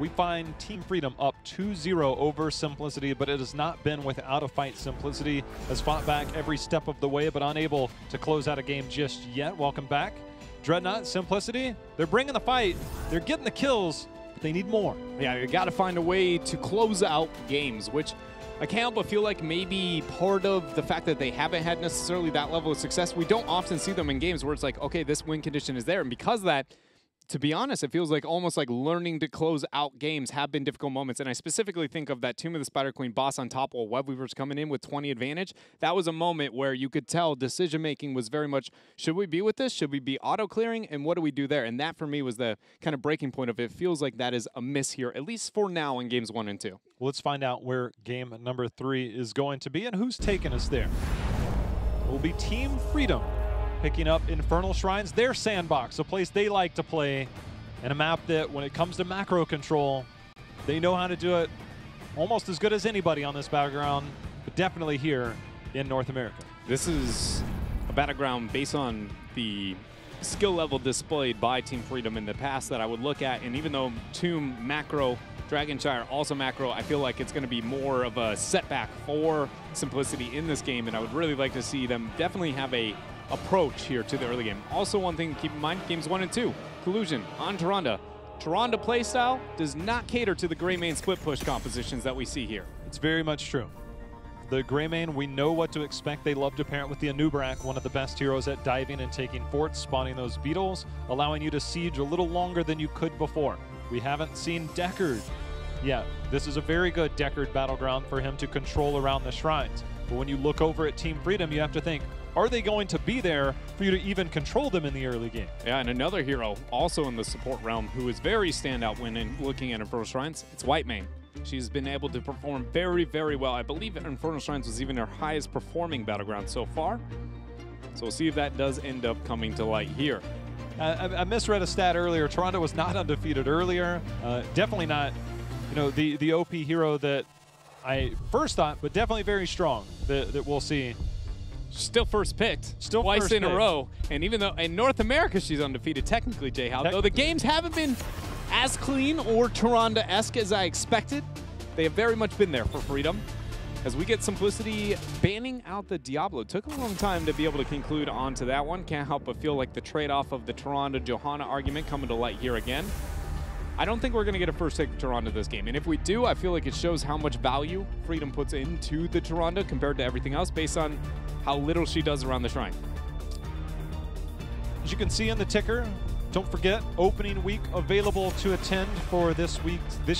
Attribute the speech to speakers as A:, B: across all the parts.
A: we find Team Freedom up 2-0 over Simplicity, but it has not been without a fight. Simplicity has fought back every step of the way, but unable to close out a game just yet. Welcome back. Dreadnought, Simplicity, they're bringing the fight. They're getting the kills, but they need more.
B: Yeah, you got to find a way to close out games, which I can't help but feel like maybe part of the fact that they haven't had necessarily that level of success. We don't often see them in games where it's like, okay, this win condition is there. And because of that, to be honest, it feels like almost like learning to close out games have been difficult moments. And I specifically think of that Tomb of the Spider Queen boss on top while Web Weaver's coming in with 20 advantage. That was a moment where you could tell decision-making was very much, should we be with this? Should we be auto-clearing? And what do we do there? And that, for me, was the kind of breaking point of it. Feels like that is a miss here, at least for now in games 1 and 2.
A: Well, let's find out where game number 3 is going to be and who's taking us there. It will be Team Freedom picking up Infernal Shrines, their sandbox, a place they like to play, and a map that, when it comes to macro control, they know how to do it almost as good as anybody on this battleground, but definitely here in North America.
B: This is a battleground based on the skill level displayed by Team Freedom in the past that I would look at, and even though Tomb macro, Dragonshire also macro, I feel like it's going to be more of a setback for Simplicity in this game, and I would really like to see them definitely have a approach here to the early game. Also, one thing to keep in mind, games 1 and 2, Collusion on Tyrande. Tyrande playstyle does not cater to the gray main split push compositions that we see here.
A: It's very much true. The gray main, we know what to expect. They love to pair it with the Anubarak, one of the best heroes at diving and taking forts, spawning those beetles, allowing you to siege a little longer than you could before. We haven't seen Deckard yet. This is a very good Deckard battleground for him to control around the shrines. But when you look over at Team Freedom, you have to think, are they going to be there for you to even control them in the early game?
B: Yeah, and another hero also in the support realm who is very standout when looking at Infernal Shrines, it's Whitemane. She's been able to perform very, very well. I believe Infernal Shrines was even her highest performing battleground so far. So we'll see if that does end up coming to light here.
A: I misread a stat earlier. Tyrande was not undefeated earlier. Definitely not, you know, the OP hero that I first thought, but definitely very strong that we'll see.
B: Still first picked,
A: still
B: twice
A: first
B: in
A: picked.
B: a row. And even though in North America she's undefeated, technically, J-How, though the games haven't been as clean or Tyrande-esque as I expected, they have very much been there for Freedom. As we get Simplicity banning out the Diablo. Took a long time to be able to conclude onto that one. Can't help but feel like the trade-off of the Tyrande-Johanna argument coming to light here again. I don't think we're going to get a first take of Tyrande this game. And if we do, I feel like it shows how much value Freedom puts into the Tyrande compared to everything else based on how little she does around the shrine.
A: As you can see in the ticker, don't forget, opening week available to attend for this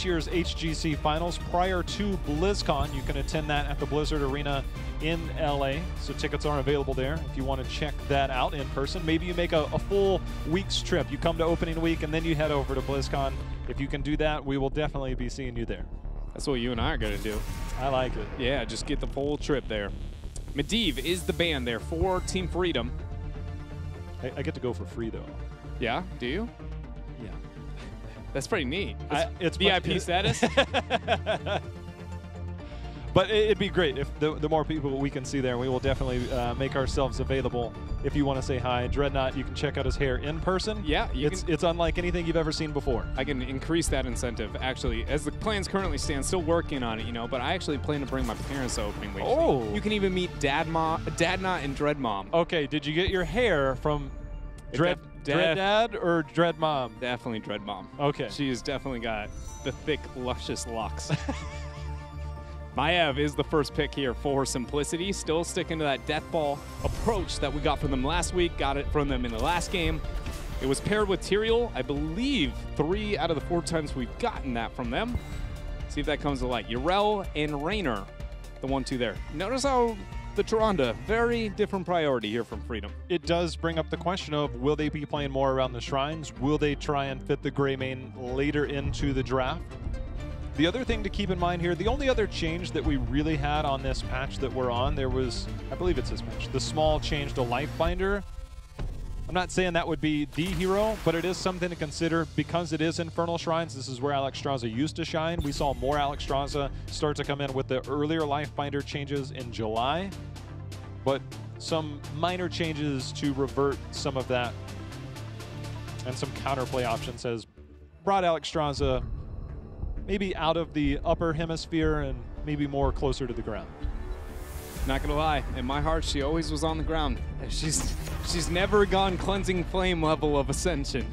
A: year's HGC Finals. Prior to BlizzCon, you can attend that at the Blizzard Arena in LA. So tickets are available there if you want to check that out in person. Maybe you make a full week's trip. You come to opening week and then you head over to BlizzCon. If you can do that, we will definitely be seeing you there.
B: That's what you and I are going to do.
A: I like it.
B: Yeah, just get the full trip there. Medivh is the ban there for Team Freedom.
A: I get to go for free, though.
B: Yeah? Do you?
A: Yeah.
B: That's pretty neat.
A: It's
B: VIP status?
A: But it'd be great if the more people we can see there. We will definitely make ourselves available. If you want to say hi, Dreadnought, you can check out his hair in person.
B: Yeah.
A: It's unlike anything you've ever seen before.
B: I can increase that incentive, actually. As the plans currently stand, still working on it, you know, but I actually plan to bring my parents to opening week.
A: Oh.
B: You can even meet Dadnaught and Dreadmom.
A: Okay, did you get your hair from Dreaddad or Dreadmom?
B: Definitely Dreadmom.
A: Okay.
B: She has definitely got the thick, luscious locks. Maev is the first pick here for Simplicity. Still sticking to that death ball approach that we got from them last week. Got it from them in the last game. It was paired with Tyrael. I believe 3 out of the 4 times we've gotten that from them. See if that comes to light. Yrel and Raynor, the 1-2 there. Notice how the Tyrande, very different priority here from Freedom.
A: It does bring up the question of, will they be playing more around the shrines? Will they try and fit the gray main later into the draft? The other thing to keep in mind here, the only other change that we really had on this patch that we're on, there was, I believe it's this patch, the small change to Lifebinder. I'm not saying that would be the hero, but it is something to consider because it is Infernal Shrines. This is where Alexstrasza used to shine. We saw more Alexstrasza start to come in with the earlier Lifebinder changes in July, but some minor changes to revert some of that and some counterplay options has brought Alexstrasza maybe out of the upper hemisphere and maybe more closer to the ground.
B: Not gonna lie, in my heart, she always was on the ground. She's never gone cleansing flame level of ascension.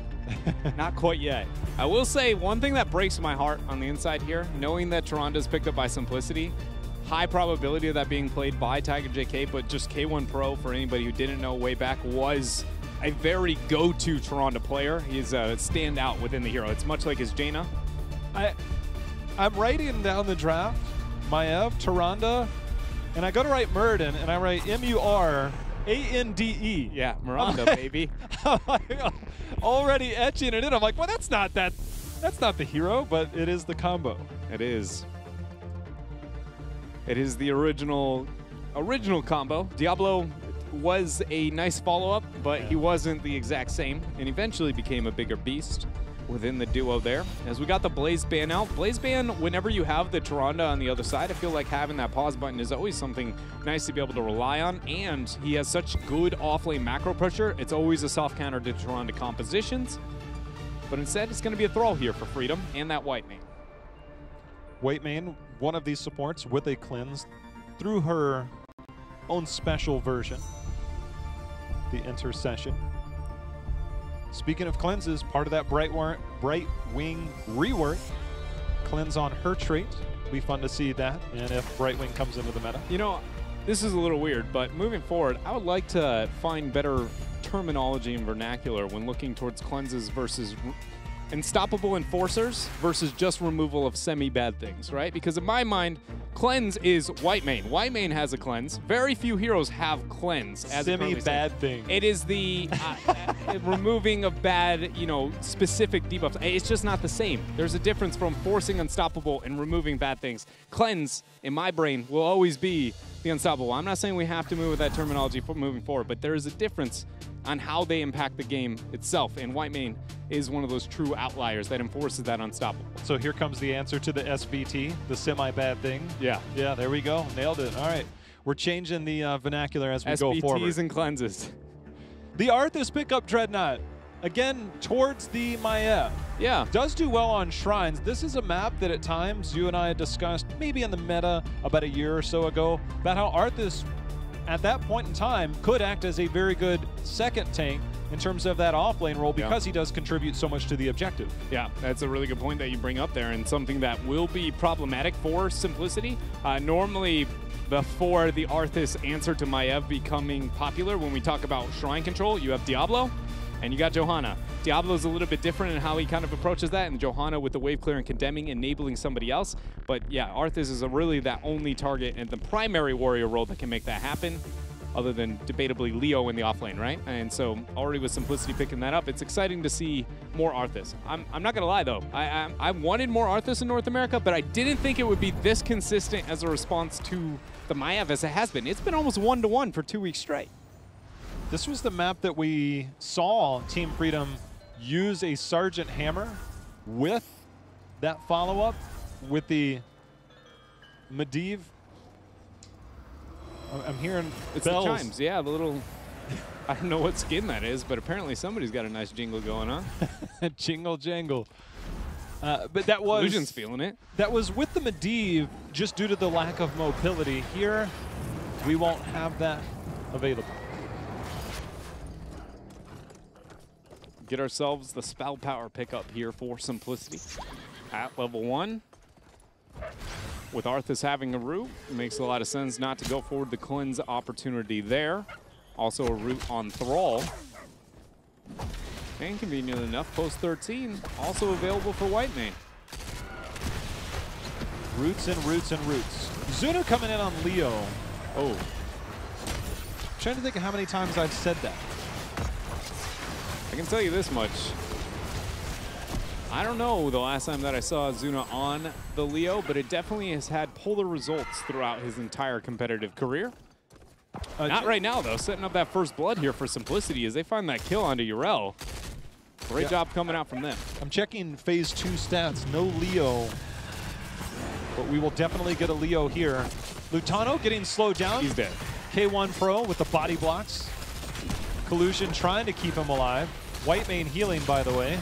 B: Not quite yet. I will say one thing that breaks my heart on the inside here, knowing that Tyrande is picked up by Simplicity, high probability of that being played by Tiger JK, but just K1 Pro, for anybody who didn't know way back, was a very go-to Tyrande player. He's a standout within the hero. It's much like his Jaina.
A: I'm writing down the draft, Maiev, Tyrande, and I go to write Muradin, and I write M-U-R-A-N-D-E.
B: Yeah, Miranda, baby.
A: I'm like, already etching it in. I'm like, well, that's not the hero, but it is the combo.
B: It is. It is the original combo. Diablo was a nice follow-up, but he wasn't the exact same, and eventually became a bigger beast within the duo there. As we got the Blaze ban out, Blaze ban, whenever you have the Tyrande on the other side, I feel like having that pause button is always something nice to be able to rely on, and he has such good off-lane macro pressure, it's always a soft counter to Tyrande compositions, but instead it's going to be a Thrall here for Freedom and that White Mane.
A: White Mane, one of these supports with a cleanse through her own special version, the Intercession. Speaking of cleanses, part of that Bright Wing rework, cleanse on her trait. Be fun to see that, and if Bright Wing comes into the meta.
B: You know, this is a little weird, but moving forward, I would like to find better terminology and vernacular when looking towards cleanses versus unstoppable enforcers versus just removal of semi-bad things, right? Because in my mind, cleanse is White Mane. White Mane has a cleanse. Very few heroes have cleanse as
A: semi-bad thing.
B: It is the removing of bad, specific debuffs. It's just not the same. There's a difference from forcing unstoppable and removing bad things. Cleanse, in my brain, will always be the unstoppable. I'm not saying we have to move with that terminology for moving forward, but there is a difference on how they impact the game itself, and White Mane is one of those true outliers that enforces that unstoppable.
A: So here comes the answer to the SBT, the semi-bad thing.
B: Yeah.
A: Yeah, there we go. Nailed it. All right. We're changing the vernacular as we go forward.
B: SBTs and cleanses.
A: The Arthas pickup Dreadnought, again, towards the Maiev.
B: Yeah.
A: Does do well on Shrines. This is a map that at times you and I had discussed, maybe in the meta about a year or so ago, about how Arthas, at that point in time, could act as a very good second tank in terms of that off-lane role because he does contribute so much to the objective.
B: Yeah, that's a really good point that you bring up there, and something that will be problematic for Simplicity. Normally, before the Arthas answer to Maiev becoming popular, when we talk about Shrine control, you have Diablo and you got Johanna. Diablo's a little bit different in how he kind of approaches that, and Johanna with the wave clear and condemning, enabling somebody else. But yeah, Arthas is really that only target and the primary warrior role that can make that happen, other than debatably Leo in the offlane, right? And so already with Simplicity picking that up, it's exciting to see more Arthas. I'm not gonna lie though, I wanted more Arthas in North America, but I didn't think it would be this consistent as a response to the Maiev as it has been. It's been almost 1-to-1 for 2 weeks straight.
A: This was the map that we saw Team Freedom use a Sergeant Hammer with that follow-up with the Medivh. I'm hearing
B: it's
A: bells.
B: The chimes, yeah, the little, I don't know what skin that is, but apparently somebody's got a nice jingle going on.
A: Jingle jangle. But that was...
B: Illusion's feeling it.
A: That was with the Medivh, just due to the lack of mobility. Here, we won't have that available.
B: Get ourselves the spell power pickup here for Simplicity at level 1. With Arthas having a root, it makes a lot of sense not to go forward the cleanse opportunity there. Also a root on Thrall. And convenient enough, post 13, also available for White Mane.
A: Roots and roots and roots. Zuna coming in on Leo. Oh. I'm trying to think of how many times I've said that.
B: I can tell you this much. I don't know the last time that I saw Zuna on the Leo, but it definitely has had polar results throughout his entire competitive career. Not right now, though. Setting up that first blood here for Simplicity as they find that kill onto Yrel. Great job coming out from them.
A: I'm checking phase 2 stats. No Leo, but we will definitely get a Leo here. Lutano getting slowed down.
B: He's dead.
A: K1 Pro with the body blocks. Collusion trying to keep him alive. White Mane healing, by the way.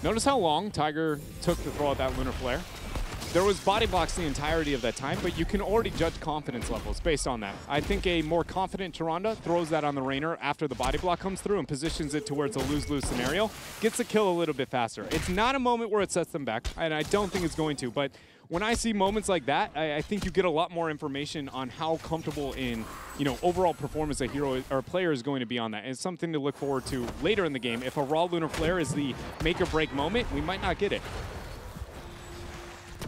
B: Notice how long Tiger took to throw out that Lunar Flare. There was body blocks the entirety of that time, but you can already judge confidence levels based on that. I think a more confident Tyrande throws that on the Rainer after the body block comes through and positions it to where it's a lose-lose scenario, gets the kill a little bit faster. It's not a moment where it sets them back, and I don't think it's going to, but when I see moments like that, I think you get a lot more information on how comfortable in, overall performance a hero or a player is going to be on that. And it's something to look forward to later in the game. If a raw Lunar Flare is the make or break moment, we might not get it.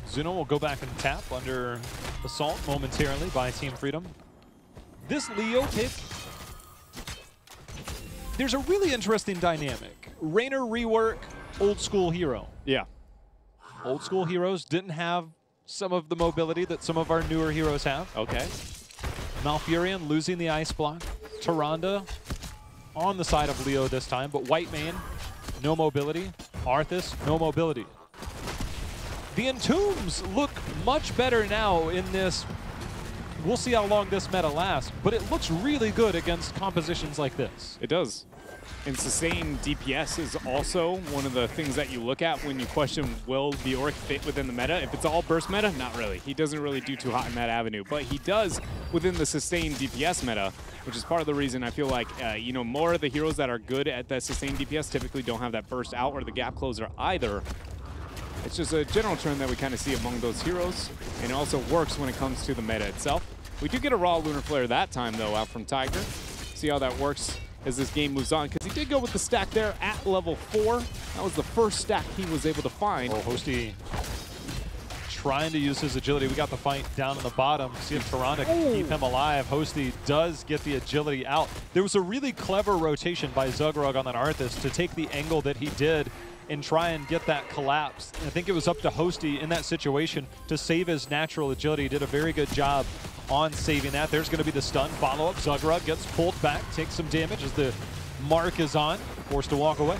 A: Zuno will go back and tap under assault momentarily by Team Freedom. This Leo pick, there's a really interesting dynamic. Rainer rework, old school hero.
B: Yeah.
A: Old school heroes didn't have some of the mobility that some of our newer heroes have.
B: Okay.
A: Malfurion losing the ice block. Tyrande on the side of Leo this time, but Whitemane, no mobility. Arthas, no mobility. The Entombs look much better now in this. We'll see how long this meta lasts, but it looks really good against compositions like this.
B: It does. And sustained DPS is also one of the things that you look at when you question, will the Auric fit within the meta? If it's all burst meta, not really. He doesn't really do too hot in that avenue, but he does within the sustained DPS meta, which is part of the reason I feel like, more of the heroes that are good at that sustained DPS typically don't have that burst out or the gap closer either. It's just a general trend that we kind of see among those heroes, and it also works when it comes to the meta itself. We do get a raw Lunar Flare that time, though, out from Tiger. See how that works as this game moves on, because he did go with the stack there at level 4. That was the first stack he was able to find.
A: Oh, Hosty trying to use his agility. We got the fight down in the bottom. See if Tyrande can keep him alive. Hosty does get the agility out. There was a really clever rotation by Zugrug on that Arthas to take the angle that he did and try and get that collapse. And I think it was up to Hosty in that situation to save his natural agility. He did a very good job on saving that. There's going to be the stun follow-up. Zugrug gets pulled back, takes some damage as the mark is on, forced to walk away.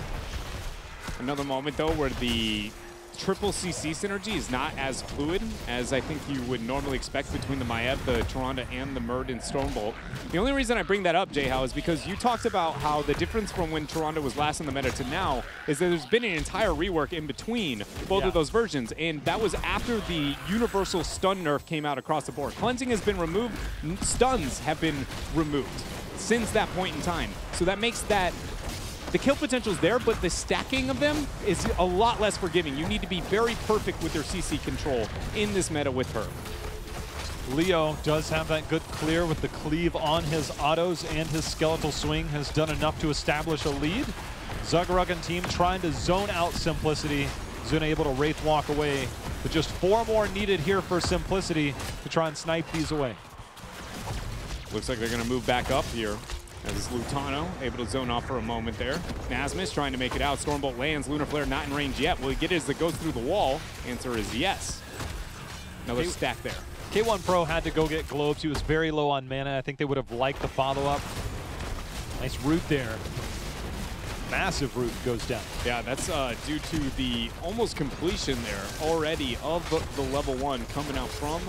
B: Another moment, though, where the triple CC synergy is not as fluid as I think you would normally expect between the Maiev, the Tyrande, and the Murd and Stormbolt. The only reason I bring that up, J-How, is because you talked about how the difference from when Tyrande was last in the meta to now is that there's been an entire rework in between both of those versions, and that was after the universal stun nerf came out across the board. Cleansing has been removed, stuns have been removed since that point in time. So that makes that the kill potential is there, but the stacking of them is a lot less forgiving. You need to be very perfect with your CC control in this meta with her.
A: Leo does have that good clear with the cleave on his autos, and his skeletal swing has done enough to establish a lead. Zugrug and team trying to zone out Simplicity. Zuna able to Wraith walk away, but just 4 more needed here for Simplicity to try and snipe these away.
B: Looks like they're going to move back up here. As Lutano able to zone off for a moment there. Nasmus trying to make it out. Stormbolt lands. Lunar Flare not in range yet. Will he get it as it goes through the wall? Answer is yes. Another stack there.
A: K1 Pro had to go get globes. He was very low on mana. I think they would have liked the follow-up. Nice root there. Massive root goes down.
B: Yeah, that's due to the almost completion there already of the level 1 coming out from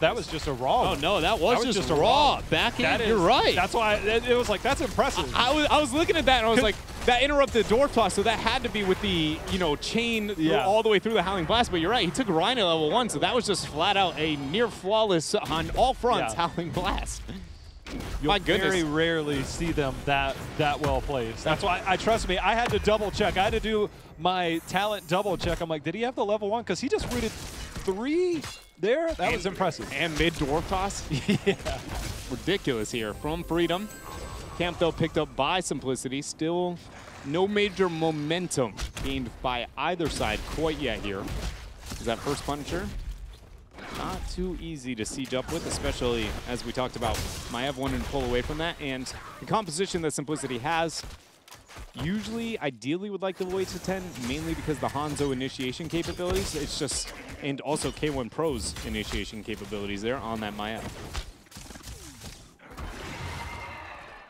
A: that was just a raw.
B: Oh, no, that was just a raw. Backhand, you're right.
A: That's why it was like, that's impressive.
B: I was looking at that and I was like, that interrupted the dwarf toss, so that had to be with the, chain all the way through the Howling Blast. But you're right, he took Rhino level 1, so that was just flat out a near flawless on all fronts Howling Blast.
A: You'll very rarely see them that well placed. That's why, trust me, I had to double check. I had to do my talent double check. I'm like, did he have the level 1? Because he just rooted 3 there. That was impressive.
B: And mid dwarf toss.
A: Yeah.
B: Ridiculous here from Freedom. Camp, though, picked up by Simplicity. Still no major momentum gained by either side quite yet here. Is that first Punisher? Not too easy to siege up with, especially as we talked about. Maiev wanted to pull away from that, and the composition that Simplicity has usually, ideally, would like to wait to 10, mainly because the Hanzo initiation capabilities. It's just, and also K1 Pro's initiation capabilities there on that Maiev.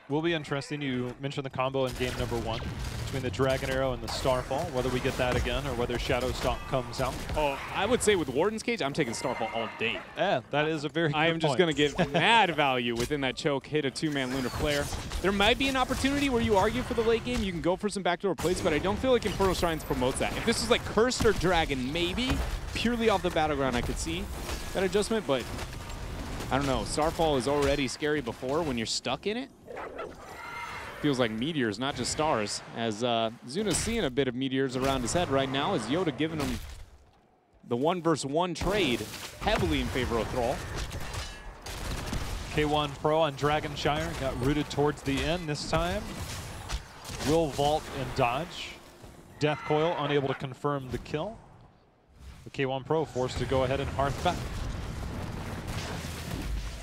A: Will be interesting. You mentioned the combo in game number 1. between the Dragon Arrow and the Starfall, whether we get that again or whether Shadow Stomp comes out.
B: Oh, I would say with Warden's Cage, I'm taking Starfall all day.
A: Yeah, that is a very good
B: I am just
A: point.
B: going to give mad value within that choke, hit a 2-man Lunar Flare. There might be an opportunity where you argue for the late game. You can go for some backdoor plays, but I don't feel like Infernal Shrines promotes that. If this was like Cursed or Dragon, maybe, purely off the Battleground, I could see that adjustment, but I don't know. Starfall is already scary before when you're stuck in it. Feels like meteors, not just stars, as Zuna's seeing a bit of meteors around his head right now, as Yoda giving him the 1-versus-1 trade heavily in favor of Thrall.
A: K1 Pro on Dragonshire got rooted towards the end this time. Will vault and dodge. Death Coil unable to confirm the kill. The K1 Pro forced to go ahead and hearth back.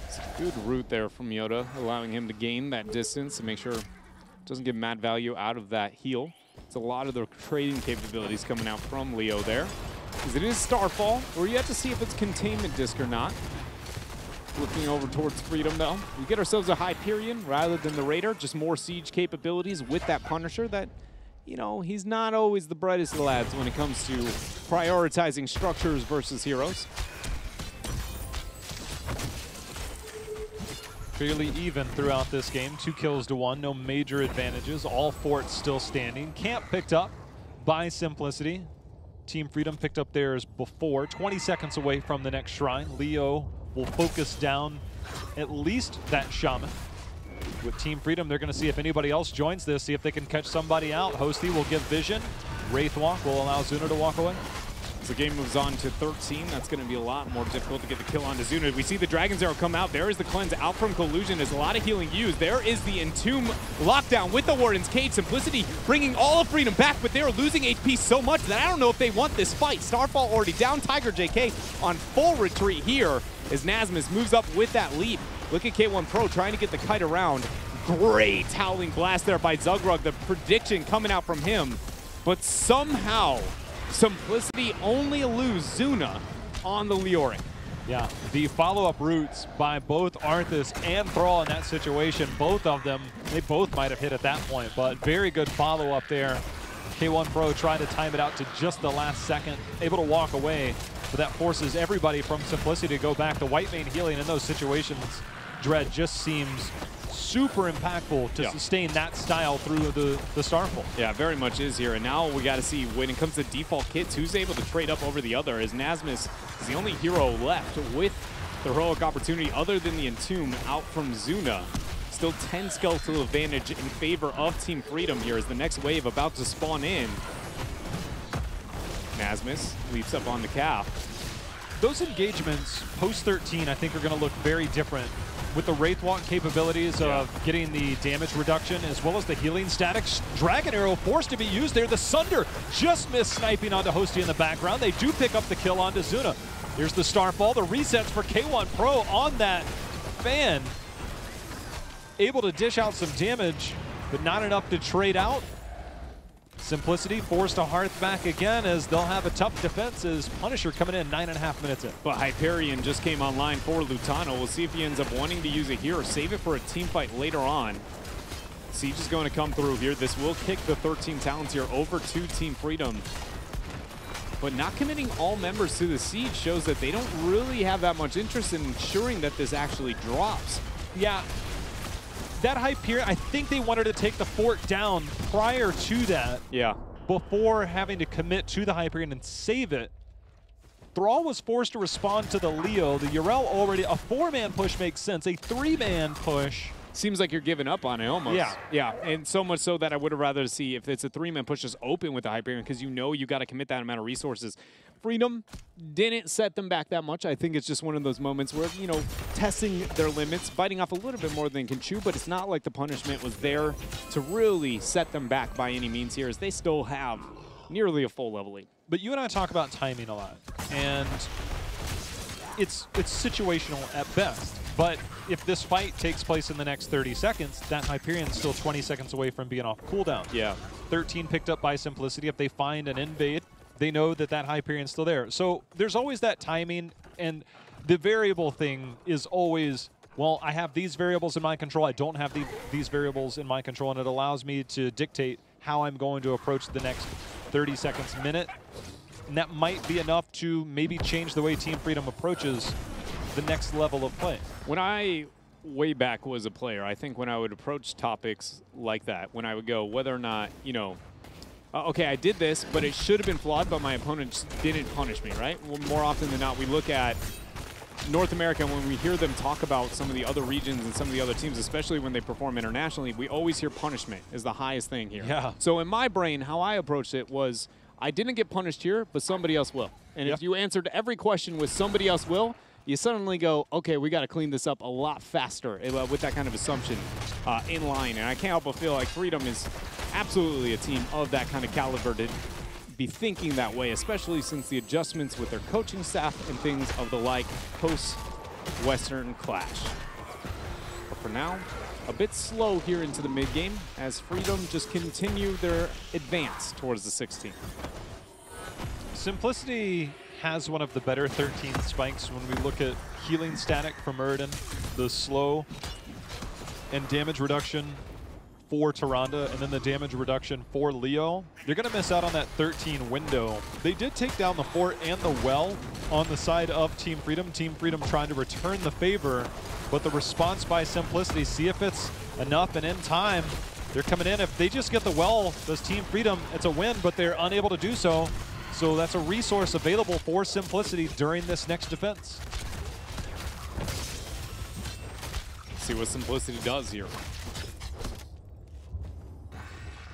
B: It's a good route there from Yoda, allowing him to gain that distance and make sure it doesn't get mad value out of that heal. It's a lot of the trading capabilities coming out from Leo there. Because it is Starfall, we're yet to see if it's Containment Disc or not. Looking over towards Freedom, though. We get ourselves a Hyperion rather than the Raider, just more siege capabilities with that Punisher that, you know, he's not always the brightest of lads when it comes to prioritizing structures versus heroes.
A: Fairly even throughout this game, 2 kills to 1, no major advantages, all forts still standing. Camp picked up by Simplicity. Team Freedom picked up theirs before, 20 seconds away from the next shrine. Leo will focus down at least that Shaman. With Team Freedom, they're going to see if anybody else joins this, see if they can catch somebody out. Hosty will give vision. Wraithwalk will allow Zuna to walk away.
B: As the game moves on to 13, that's going to be a lot more difficult to get the kill onto Zuna. We see the Dragon's Arrow come out. There is the cleanse out from Collusion. There's a lot of healing used. There is the Entomb lockdown with the Warden's Cage. Simplicity bringing all of Freedom back, but they're losing HP so much that I don't know if they want this fight. Starfall already down. Tiger JK on full retreat here as Nasmus moves up with that leap. Look at K1 Pro trying to get the kite around. Great Howling Blast there by Zugrug. The prediction coming out from him, but somehow Simplicity only lose Zuna on the Leoric.
A: Yeah, the follow-up routes by both Arthas and Thrall in that situation, both of them, they both might have hit at that point, but very good follow-up there. K1 Pro trying to time it out to just the last second, able to walk away, but that forces everybody from Simplicity to go back. The white main healing in those situations, Dread, just seems super impactful to sustain that style through the Starfall.
B: Yeah, very much is here. And now we got to see when it comes to default kits, who's able to trade up over the other, as Nasmus is the only hero left with the heroic opportunity other than the Entomb out from Zuna. Still 10 skeletal advantage in favor of Team Freedom here as the next wave about to spawn in. Nasmus leaps up on the cap.
A: Those engagements post-13 I think are going to look very different with the Wraithwalk capabilities of getting the damage reduction as well as the healing statics. Dragon Arrow forced to be used there. The Sunder just missed sniping onto Hosty in the background. They do pick up the kill onto Zuna. Here's the Starfall, the resets for K1 Pro on that fan. Able to dish out some damage, but not enough to trade out. Simplicity forced to hearth back again as they'll have a tough defense as Punisher coming in 9.5 minutes in.
B: But Hyperion just came online for Lutano. We'll see if he ends up wanting to use it here or save it for a team fight later on. Siege is going to come through here. This will kick the 13 talents here over to Team Freedom. But not committing all members to the Siege shows that they don't really have that much interest in ensuring that this actually drops.
A: Yeah. That Hyperion, I think they wanted to take the fort down prior to that.
B: Yeah.
A: Before having to commit to the Hyperion and save it. Thrall was forced to respond to the Leo. The Yrel already, a 4-man push makes sense. A 3-man push.
B: Seems like you're giving up on it almost.
A: Yeah.
B: Yeah, and so much so that I would have rather see if it's a 3-man push just open with the Hyperion because you know you got to commit that amount of resources. Freedom didn't set them back that much. I think it's just one of those moments where, you know, testing their limits, biting off a little bit more than can chew, but it's not like the punishment was there to really set them back by any means here, as they still have nearly a full level lead.
A: But you and I talk about timing a lot, and it's situational at best. But if this fight takes place in the next 30 seconds, that Hyperion's still 20 seconds away from being off cooldown.
B: Yeah.
A: 13 picked up by Simplicity. If they find an invade, they know that that Hyperion's still there. So there's always that timing, and the variable thing is always, well, I have these variables in my control. I don't have these variables in my control, and it allows me to dictate how I'm going to approach the next 30 seconds, minute. And that might be enough to maybe change the way Team Freedom approaches the next level of play.
B: When I way back was a player, I think when I would approach topics like that, when I would go whether or not, you know, okay, I did this, but it should have been flawed, but my opponent just didn't punish me, right? Well, more often than not, we look at North America, and when we hear them talk about some of the other regions and some of the other teams, especially when they perform internationally, we always hear punishment is the highest thing here.
A: Yeah.
B: So in my brain, how I approached it was, I didn't get punished here, but somebody else will. And if you answered every question with somebody else will, you suddenly go, okay, we got to clean this up a lot faster with that kind of assumption in line. And I can't help but feel like Freedom is absolutely a team of that kind of caliber to be thinking that way, especially since the adjustments with their coaching staff and things of the like post-Western clash. But for now, a bit slow here into the mid-game as Freedom just continue their advance towards the 16.
A: Simplicity has one of the better 13 spikes when we look at healing static for Muradin, the slow and damage reduction for Tyrande, and then the damage reduction for Leo. You're going to miss out on that 13 window. They did take down the fort and the well on the side of Team Freedom. Team Freedom trying to return the favor, but the response by Simplicity, see if it's enough, and in time, they're coming in. If they just get the well, does Team Freedom, it's a win, but they're unable to do so. So that's a resource available for Simplicity during this next defense.
B: See what Simplicity does here.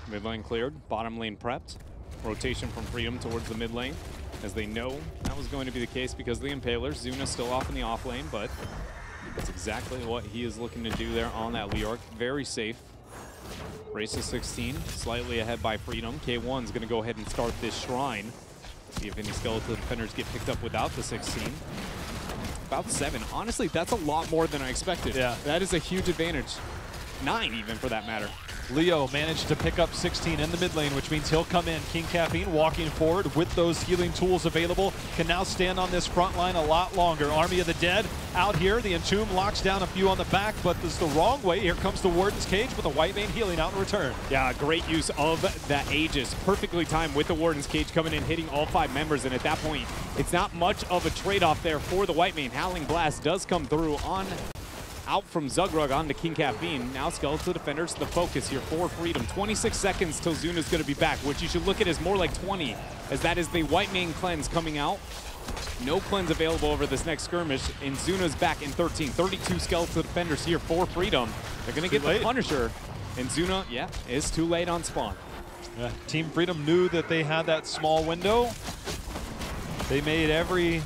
B: Mid lane cleared, bottom lane prepped. Rotation from Freedom towards the mid lane, as they know that was going to be the case because of the Impalers. Zuna still off in the off lane, but that's exactly what he is looking to do there on that Leorc. Very safe. Race to 16, slightly ahead by Freedom. K1's going to go ahead and start this shrine. See if any skeletal defenders get picked up without the 16. About 7. Honestly, that's a lot more than I expected.
A: Yeah.
B: That is a huge advantage. 9 even, for that matter.
A: Leo managed to pick up 16 in the mid lane, which means he'll come in. King Caffeine walking forward with those healing tools available, can now stand on this front line a lot longer. Army of the Dead out here. The Entomb locks down a few on the back, but this is the wrong way. Here comes the Warden's Cage with the White Mane healing out in return.
B: Yeah, great use of that Aegis. Perfectly timed with the Warden's Cage coming in, hitting all 5 members, and at that point, it's not much of a trade-off there for the White Mane. Howling Blast does come through on out from Zugrug onto King Caffeine. Now Skeletal Defenders, the focus here for Freedom. 26 seconds till Zuna's going to be back, which you should look at as more like 20, as that is the White Mane cleanse coming out. No cleanse available over this next skirmish, and Zuna's back in 13. 32 Skeletal Defenders here for Freedom. They're going to get the Punisher, and Zuna, yeah, is too late on spawn.
A: Yeah, Team Freedom knew that they had that small window. They made every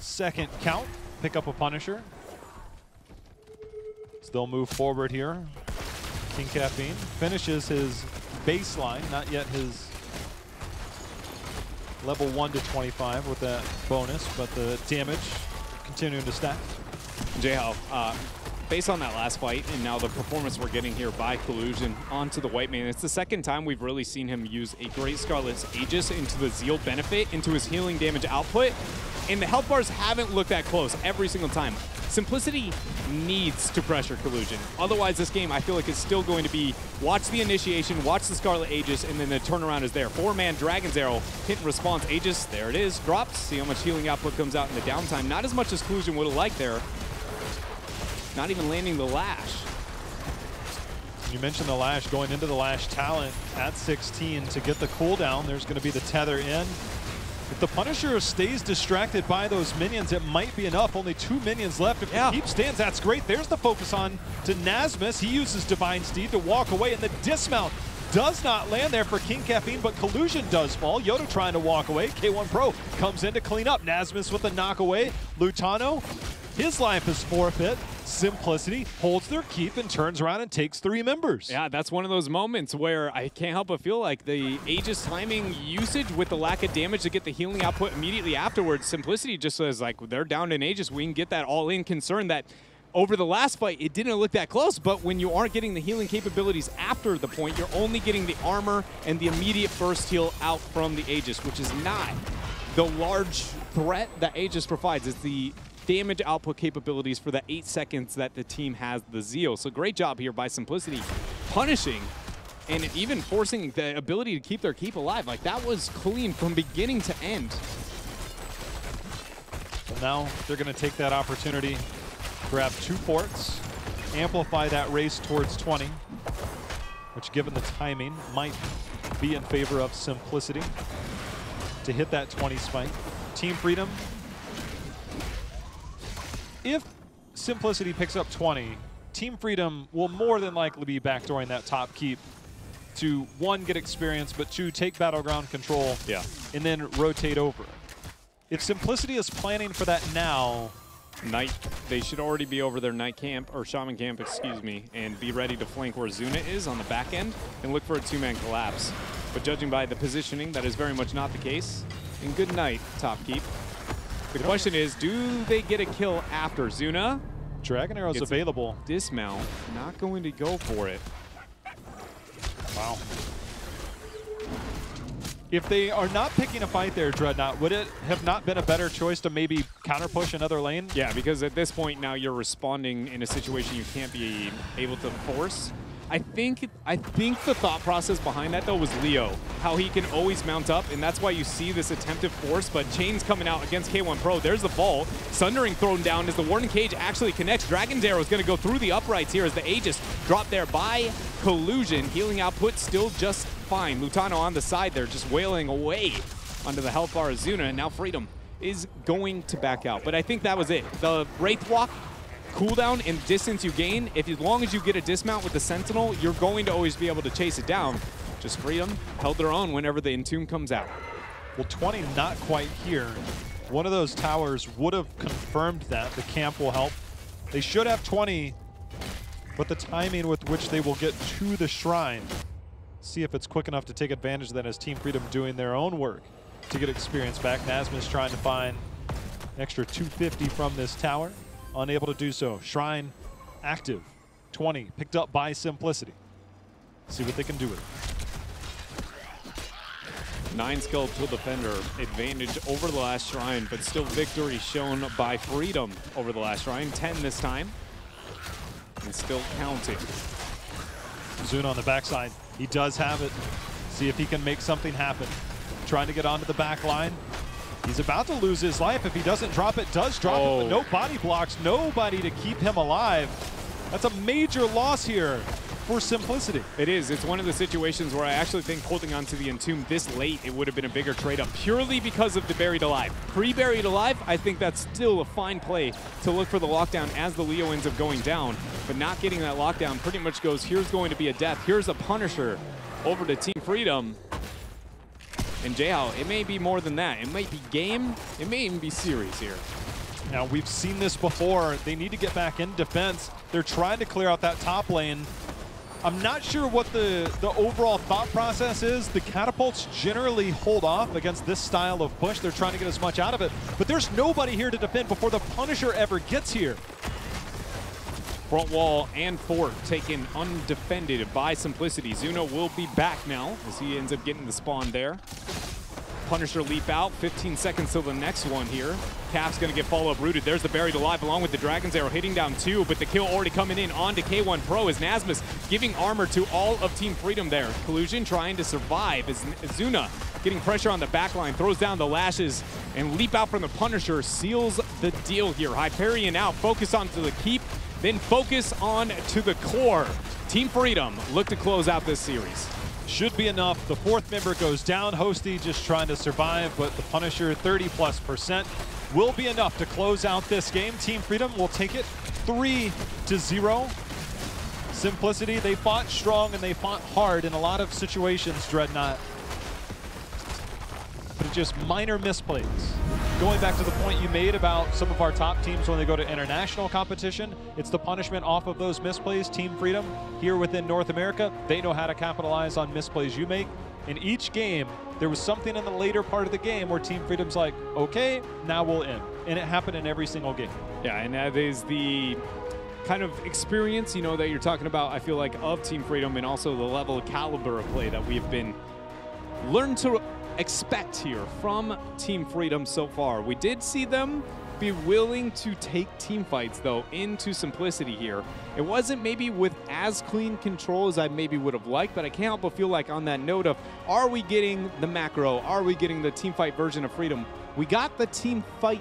A: second count, pick up a Punisher. They'll move forward here. King Caffeine finishes his baseline, not yet his level 1 to 25 with that bonus, but the damage continuing to stack.
B: J-How, based on that last fight and now the performance we're getting here by Collusion onto the White Mane, it's the second time we've really seen him use a Great Scarlet's Aegis into the Zeal benefit, into his healing damage output, and the health bars haven't looked that close every single time. Simplicity needs to pressure Collusion. Otherwise, this game, I feel like it's still going to be watch the initiation, watch the Scarlet Aegis, and then the turnaround is there. 4-man Dragon's Arrow, hit and response. Aegis, there it is, drops. See how much healing output comes out in the downtime. Not as much as Collusion would have liked there. Not even landing the Lash.
A: You mentioned the Lash, going into the Lash talent at 16 to get the cooldown. There's going to be the tether in. If the Punisher stays distracted by those minions, it might be enough. Only 2 minions left. If the keep stands, that's great. There's the focus on to Nasmus. He uses Divine Steed to walk away, and the dismount does not land there for King Caffeine, but Collusion does fall. Yoda trying to walk away. K1 Pro comes in to clean up. Nasmus with the knock away. Lutano, his life is forfeit. Simplicity holds their keep and turns around and takes 3 members.
B: Yeah, that's one of those moments where I can't help but feel like the Aegis timing usage with the lack of damage to get the healing output immediately afterwards. Simplicity just says, like, they're down in Aegis. We can get that all-in concern that over the last fight, it didn't look that close, but when you aren't getting the healing capabilities after the point, you're only getting the armor and the immediate burst heal out from the Aegis, which is not the large threat that Aegis provides. It's the damage output capabilities for the 8 seconds that the team has the Zeal. So great job here by Simplicity, punishing and even forcing the ability to keep their keep alive. Like, that was clean from beginning to end.
A: So now they're going to take that opportunity, grab 2 forts, amplify that race towards 20, which, given the timing, might be in favor of Simplicity to hit that 20 spike. Team Freedom, if Simplicity picks up 20, Team Freedom will more than likely be backdooring that top keep to, 1, get experience, but 2, take battleground control, and then rotate over. If Simplicity is planning for that now,
B: they should already be over their night camp, or shaman camp, excuse me, and be ready to flank where Zuna is on the back end and look for a 2-man collapse. But judging by the positioning, that is very much not the case. And good night, top keep. The question is, do they get a kill after? Zuna?
A: Dragon Arrow's available.
B: Dismount, not going to go for it.
A: Wow. If they are not picking a fight there, Dreadnought, would it have not been a better choice to maybe counter push another lane?
B: Yeah, because at this point now you're responding in a situation you can't be able to force. I think the thought process behind that, though, was Leo. How he can always mount up, and that's why you see this attempted force, but Chain's coming out against K1 Pro. There's the ball. Sundering thrown down as the Warden Cage actually connects. Dragon's Arrow is going to go through the uprights here as the Aegis dropped there by Collusion. Healing output still just fine. Lutano on the side there, just wailing away onto the health bar of Zuna, and now Freedom is going to back out. But I think that was it. The Wraith Walk cooldown and distance you gain, as long as you get a dismount with the Sentinel, you're going to always be able to chase it down. Just Freedom held their own whenever the Entomb comes out.
A: Well, 20 not quite here. One of those towers would have confirmed that. The camp will help. They should have 20, but the timing with which they will get to the shrine, see if it's quick enough to take advantage of that as Team Freedom doing their own work to get experience back. Nasmus trying to find an extra 250 from this tower. Unable to do so. Shrine active. 20 picked up by Simplicity. See what they can do with it.
B: 9 skilled to defender. Advantage over the last shrine, but still victory shown by Freedom over the last shrine. 10 this time. And still counting.
A: Zuna on the backside. He does have it. See if he can make something happen. Trying to get onto the back line. He's about to lose his life if he doesn't drop it. Does drop it, but no body blocks. Nobody to keep him alive. That's a major loss here for Simplicity.
B: It is. It's one of the situations where I actually think holding on to the Entomb this late, it would have been a bigger trade-up purely because of the Buried Alive. Pre-Buried Alive, I think that's still a fine play to look for the lockdown as the Leo ends up going down. But not getting that lockdown pretty much goes, here's going to be a death. Here's a Punisher over to Team Freedom. And Jayhao, it may be more than that. It might be game. It may even be series here.
A: Now, we've seen this before. They need to get back in defense. They're trying to clear out that top lane. I'm not sure what the overall thought process is. The catapults generally hold off against this style of push. They're trying to get as much out of it. But there's nobody here to defend before the Punisher ever gets here.
B: Front wall and fort taken undefended by Simplicity. Zuna will be back now as he ends up getting the spawn there. Punisher leap out, 15 seconds till the next one here. Cap's gonna get follow-up rooted. There's the Buried Alive along with the Dragon's Arrow hitting down 2, but the kill already coming in onto K1 Pro as Nasmus giving armor to all of Team Freedom there. Collusion trying to survive as Zuna getting pressure on the backline, throws down the lashes, and leap out from the Punisher seals the deal here. Hyperion out, focus onto the keep, then focus on to the core. Team Freedom look to close out this series.
A: Should be enough. The 4th member goes down. Hosty just trying to survive, but the Punisher 30+% will be enough to close out this game. Team Freedom will take it 3-0. Simplicity, they fought strong and they fought hard in a lot of situations, Dreadnought. But it's just minor misplays. Going back to the point you made about some of our top teams when they go to international competition, it's the punishment off of those misplays. Team Freedom here within North America, they know how to capitalize on misplays you make. In each game, there was something in the later part of the game where Team Freedom's like, okay, now we'll end. And it happened in every single game.
B: Yeah, and that is the kind of experience, you know, that you're talking about, I feel like, of Team Freedom, and also the level of caliber of play that we've been learned to expect here from Team Freedom so far. We did see them be willing to take team fights, though, into Simplicity here. It wasn't maybe with as clean control as I maybe would have liked, but I can't help but feel like on that note of, are we getting the macro? Are we getting the team fight version of Freedom? We got the team fight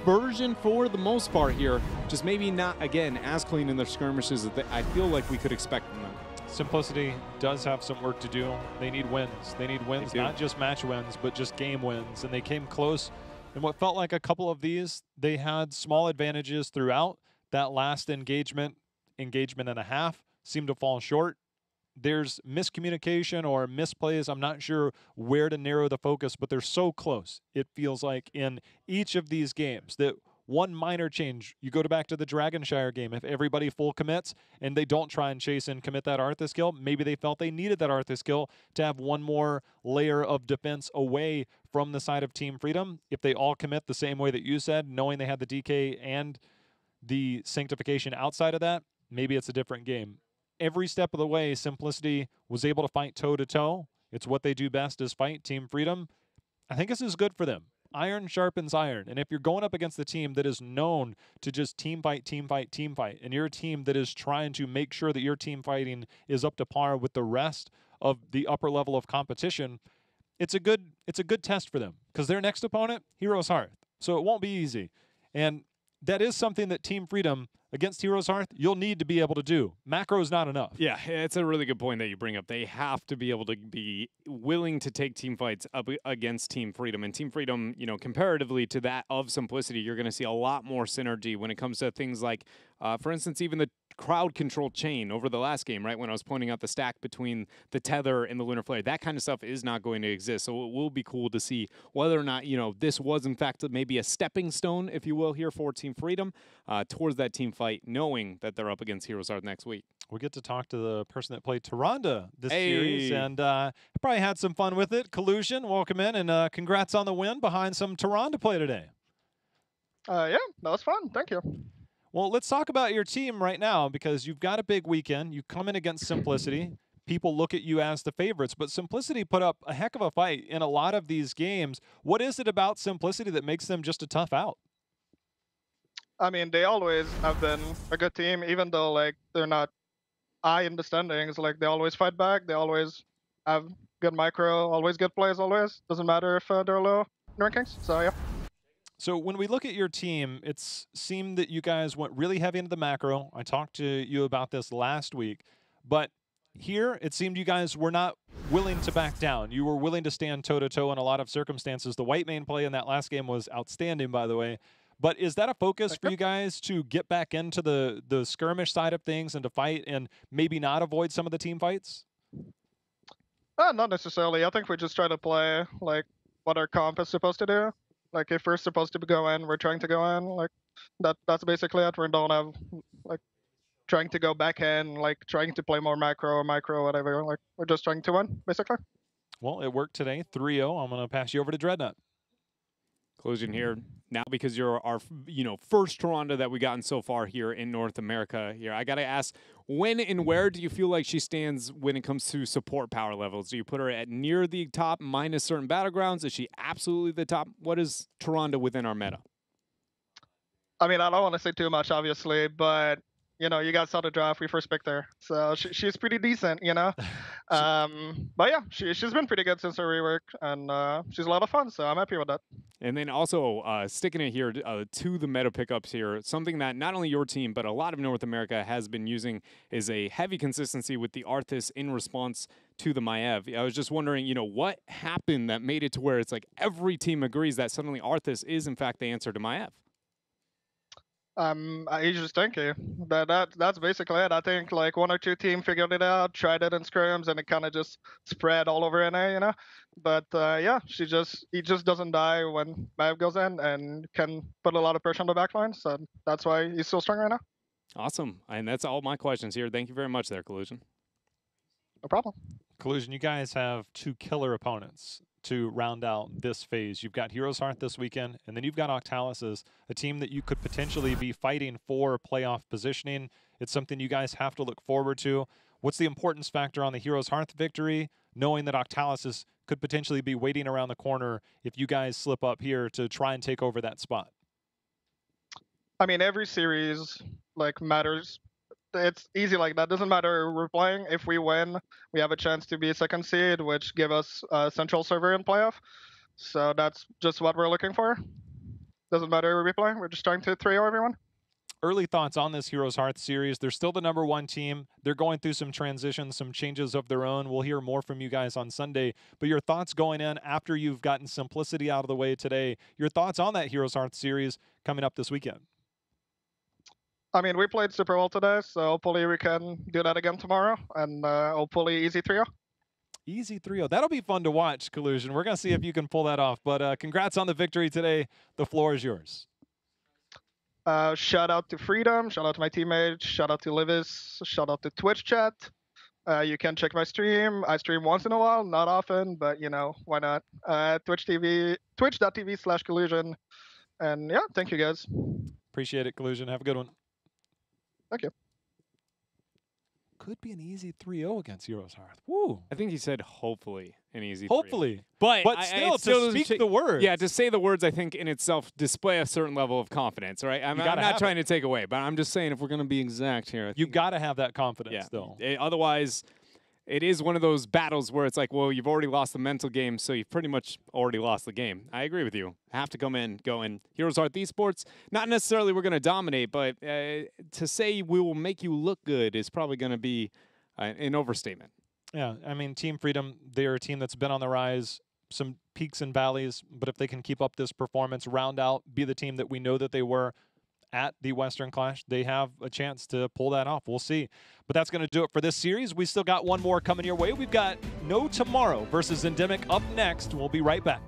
B: version for the most part here, just maybe not, again, as clean in their skirmishes as I feel like we could expect from them.
A: Simplicity does have some work to do. They need wins. They need wins, not just match wins, but just game wins. And they came close. And what felt like a couple of these, they had small advantages throughout. That last engagement and a half, seemed to fall short. There's miscommunication or misplays. I'm not sure where to narrow the focus, but they're so close. It feels like in each of these games that one minor change, you go back to the Dragonshire game, if everybody full commits and they don't try and chase and commit that Arthas skill, maybe they felt they needed that Arthas skill to have one more layer of defense away from the side of Team Freedom. If they all commit the same way that you said, knowing they had the DK and the sanctification outside of that, maybe it's a different game. Every step of the way, Simplicity was able to fight toe-to-toe. It's what they do best is fight. Team Freedom, I think this is good for them. Iron sharpens iron. And if you're going up against the team that is known to just team fight, and you're a team that is trying to make sure that your team fighting is up to par with the rest of the upper level of competition, it's a good test for them because their next opponent, Heroes Hearth. So it won't be easy. And that is something that Team Freedom against Heroes Hearth, you'll need to be able to do. Macro is not enough.
B: Yeah, it's a really good point that you bring up. They have to be able to be willing to take team fights up against Team Freedom. And Team Freedom, you know, comparatively to that of Simplicity, you're going to see a lot more synergy when it comes to things like, for instance, even the crowd control chain over the last game, right? When I was pointing out the stack between the Tether and the Lunar Flare, that kind of stuff is not going to exist. So it will be cool to see whether or not, you know, this was in fact maybe a stepping stone, if you will, here for Team Freedom towards that team fight, knowing that they're up against Heroes Hearth next week.
A: We get to talk to the person that played Tyrande this series, and probably had some fun with it. Collusion, welcome in, and congrats on the win behind some Tyrande play today.
C: Yeah, that was fun. Thank you.
A: Well, let's talk about your team right now because you've got a big weekend. You come in against Simplicity. People look at you as the favorites, but Simplicity put up a heck of a fight in a lot of these games. What is it about Simplicity that makes them just a tough out?
C: I mean, they always have been a good team, even though like they're not high in the standings. Like they always fight back. They always have good micro, always good plays. Always doesn't matter if they're low in rankings. So yeah.
A: So when we look at your team, it seemed that you guys went really heavy into the macro. I talked to you about this last week, but here it seemed you guys were not willing to back down. You were willing to stand toe-to-toe in a lot of circumstances. The white main play in that last game was outstanding, by the way. But is that a focus for you guys to get back into the skirmish side of things and to fight and maybe not avoid some of the team fights?
C: Not necessarily. I think we just try to play like what our comp is supposed to do. Like if we're supposed to go in, we're trying to go in. Like that's basically it. We don't have like trying to go back in, like trying to play more macro or micro, whatever. Like we're just trying to win, basically.
A: Well, it worked today, 3-0. I'm going to pass you over to Dreadnought.
B: Collusion here now because you're our first Tyrande that we gotten so far here in North America. Here, I gotta ask, when and where do you feel like she stands when it comes to support power levels? Do you put her at near the top minus certain battlegrounds? Is she absolutely the top? What is Tyrande within our meta?
C: I mean, I don't want to say too much, obviously, but you know, you guys saw the draft. We first picked her, so she's pretty decent, you know. But yeah, she's been pretty good since her rework, and she's a lot of fun. So I'm happy with that.
B: And then also sticking it here to the meta pickups here, something that not only your team but a lot of North America has been using is a heavy consistency with the Arthas in response to the Maiev. I was just wondering, you know, what happened that made it to where it's like every team agrees that suddenly Arthas is in fact the answer to Maiev.
C: I just think that's basically it. I think like one or two teams figured it out, tried it in scrims, and it kind of just spread all over NA, you know. But yeah, he just doesn't die when Maiev goes in and can put a lot of pressure on the backline. So that's why he's so strong right now.
B: Awesome, and that's all my questions here. Thank you very much there, Collusion.
C: No problem.
A: Collusion, you guys have two killer opponents to round out this phase. You've got Heroes Hearth this weekend, and then you've got Octalis as a team that you could potentially be fighting for playoff positioning. It's something you guys have to look forward to. What's the importance factor on the Heroes Hearth victory, knowing that Octalis could potentially be waiting around the corner if you guys slip up here to try and take over that spot?
C: I mean, every series like matters. It's easy like that. Doesn't matter who we're playing. If we win, we have a chance to be a second seed, which give us a central server in playoff. So that's just what we're looking for. Doesn't matter who we're playing. We're just trying to 3-0 everyone.
A: Early thoughts on this Heroes Hearth series. They're still the #1 team. They're going through some transitions, some changes of their own. We'll hear more from you guys on Sunday. But your thoughts going in after you've gotten Simplicity out of the way today, your thoughts on that Heroes Hearth series coming up this weekend?
C: I mean, we played super well today, so hopefully we can do that again tomorrow, and hopefully easy 3-0.
A: Easy 3-0. That'll be fun to watch, Collusion. We're going to see if you can pull that off. But congrats on the victory today. The floor is yours.
C: Shout out to Freedom, shout out to my teammates, shout out to Livis, shout out to Twitch chat. You can check my stream. I stream once in a while, not often, but you know, why not? Twitch.tv/collusion. And yeah, thank you guys.
A: Appreciate it, Collusion. Have a good one.
C: Thank you.
A: Could be an easy 3-0 against Heroes Hearth. Woo.
B: I think he said hopefully an easy 3-0.
A: Hopefully.
B: But
A: still, to speak the words.
B: Yeah, to say the words, I think in itself display a certain level of confidence, right? I'm not trying to take away, but I'm just saying if we're going to be exact here.
A: You got to have that confidence still.
B: Otherwise, it is one of those battles where it's like, well, you've already lost the mental game, so you've pretty much already lost the game. I agree with you. Have to come in, go in. Heroes Hearth Esports, not necessarily we're going to dominate, but to say we will make you look good is probably going to be an overstatement.
A: Yeah, I mean, Team Freedom, they're a team that's been on the rise, some peaks and valleys, but if they can keep up this performance, round out, be the team that we know that they were at the Western Clash, they have a chance to pull that off. We'll see. But that's going to do it for this series. We still got one more coming your way. We've got No Tomorrow versus Endemic up next. We'll be right back.